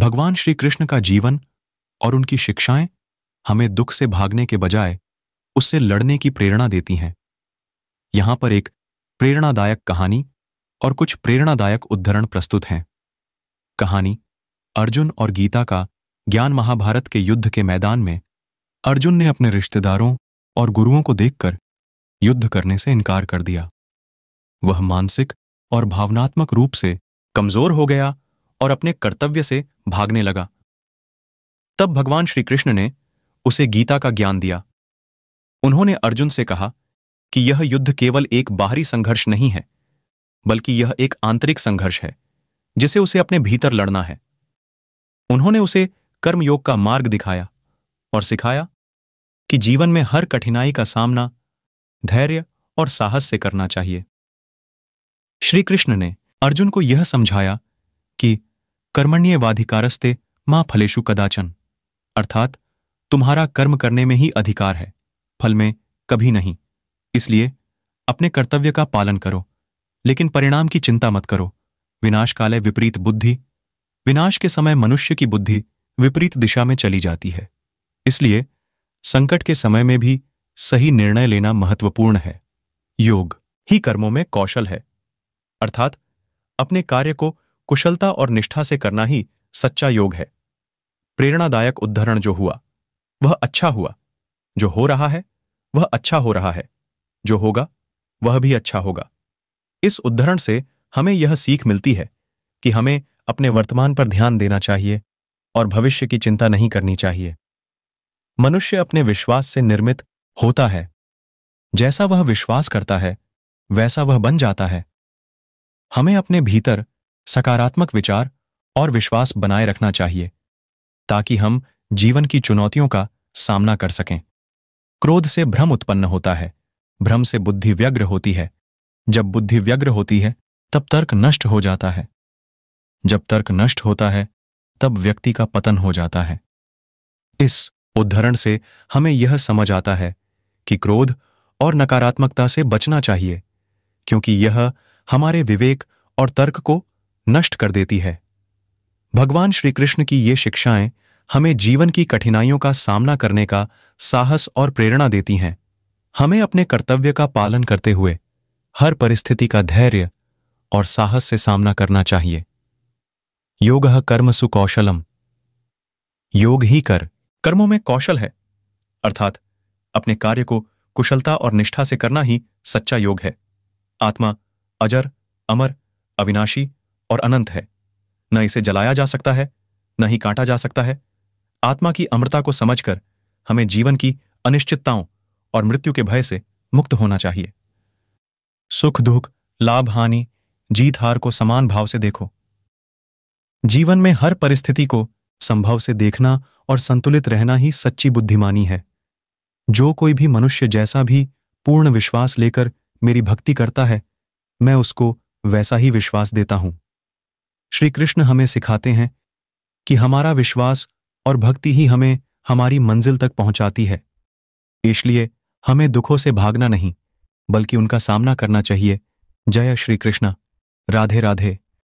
भगवान श्री कृष्ण का जीवन और उनकी शिक्षाएं हमें दुख से भागने के बजाय उससे लड़ने की प्रेरणा देती हैं। यहां पर एक प्रेरणादायक कहानी और कुछ प्रेरणादायक उद्धरण प्रस्तुत हैं। कहानी अर्जुन और गीता का ज्ञान। महाभारत के युद्ध के मैदान में अर्जुन ने अपने रिश्तेदारों और गुरुओं को देखकर युद्ध करने से इनकार कर दिया। वह मानसिक और भावनात्मक रूप से कमजोर हो गया और अपने कर्तव्य से भागने लगा। तब भगवान श्री कृष्ण ने उसे गीता का ज्ञान दिया। उन्होंने अर्जुन से कहा कि यह युद्ध केवल एक बाहरी संघर्ष नहीं है, बल्कि यह एक आंतरिक संघर्ष है जिसे उसे अपने भीतर लड़ना है। उन्होंने उसे कर्मयोग का मार्ग दिखाया और सिखाया कि जीवन में हर कठिनाई का सामना धैर्य और साहस से करना चाहिए। श्री कृष्ण ने अर्जुन को यह समझाया कि कर्मण्येवाधिकारस्ते मा फलेषु कदाचन, अर्थात तुम्हारा कर्म करने में ही अधिकार है, फल में कभी नहीं। इसलिए अपने कर्तव्य का पालन करो, लेकिन परिणाम की चिंता मत करो। विनाश काले विपरीत बुद्धि, विनाश के समय मनुष्य की बुद्धि विपरीत दिशा में चली जाती है। इसलिए संकट के समय में भी सही निर्णय लेना महत्वपूर्ण है। योग ही कर्मों में कौशल है, अर्थात अपने कार्य को कुशलता और निष्ठा से करना ही सच्चा योग है। प्रेरणादायक उद्धरण जो हुआ वह अच्छा हुआ, जो हो रहा है वह अच्छा हो रहा है, जो होगा वह भी अच्छा होगा। इस उद्धरण से हमें यह सीख मिलती है कि हमें अपने वर्तमान पर ध्यान देना चाहिए और भविष्य की चिंता नहीं करनी चाहिए। मनुष्य अपने विश्वास से निर्मित होता है। जैसा वह विश्वास करता है वैसा वह बन जाता है। हमें अपने भीतर सकारात्मक विचार और विश्वास बनाए रखना चाहिए ताकि हम जीवन की चुनौतियों का सामना कर सकें। क्रोध से भ्रम उत्पन्न होता है, भ्रम से बुद्धि व्यग्र होती है। जब बुद्धि व्यग्र होती है तब तर्क नष्ट हो जाता है। जब तर्क नष्ट होता है तब व्यक्ति का पतन हो जाता है। इस उद्धरण से हमें यह समझ आता है कि क्रोध और नकारात्मकता से बचना चाहिए, क्योंकि यह हमारे विवेक और तर्क को नष्ट कर देती है। भगवान श्री कृष्ण की ये शिक्षाएं हमें जीवन की कठिनाइयों का सामना करने का साहस और प्रेरणा देती हैं। हमें अपने कर्तव्य का पालन करते हुए हर परिस्थिति का धैर्य और साहस से सामना करना चाहिए। योगः कर्मसु कौशलम, योग ही कर्मों में कौशल है, अर्थात अपने कार्य को कुशलता और निष्ठा से करना ही सच्चा योग है। आत्मा अजर, अमर, अविनाशी और अनंत है। न इसे जलाया जा सकता है, न ही काटा जा सकता है। आत्मा की अमरता को समझकर हमें जीवन की अनिश्चितताओं और मृत्यु के भय से मुक्त होना चाहिए। सुख दुख, लाभ हानि, जीत हार को समान भाव से देखो। जीवन में हर परिस्थिति को संभव से देखना और संतुलित रहना ही सच्ची बुद्धिमानी है। जो कोई भी मनुष्य जैसा भी पूर्ण विश्वास लेकर मेरी भक्ति करता है, मैं उसको वैसा ही विश्वास देता हूं। श्री कृष्ण हमें सिखाते हैं कि हमारा विश्वास और भक्ति ही हमें हमारी मंजिल तक पहुंचाती है। इसलिए हमें दुखों से भागना नहीं, बल्कि उनका सामना करना चाहिए। जय श्री कृष्ण। राधे राधे।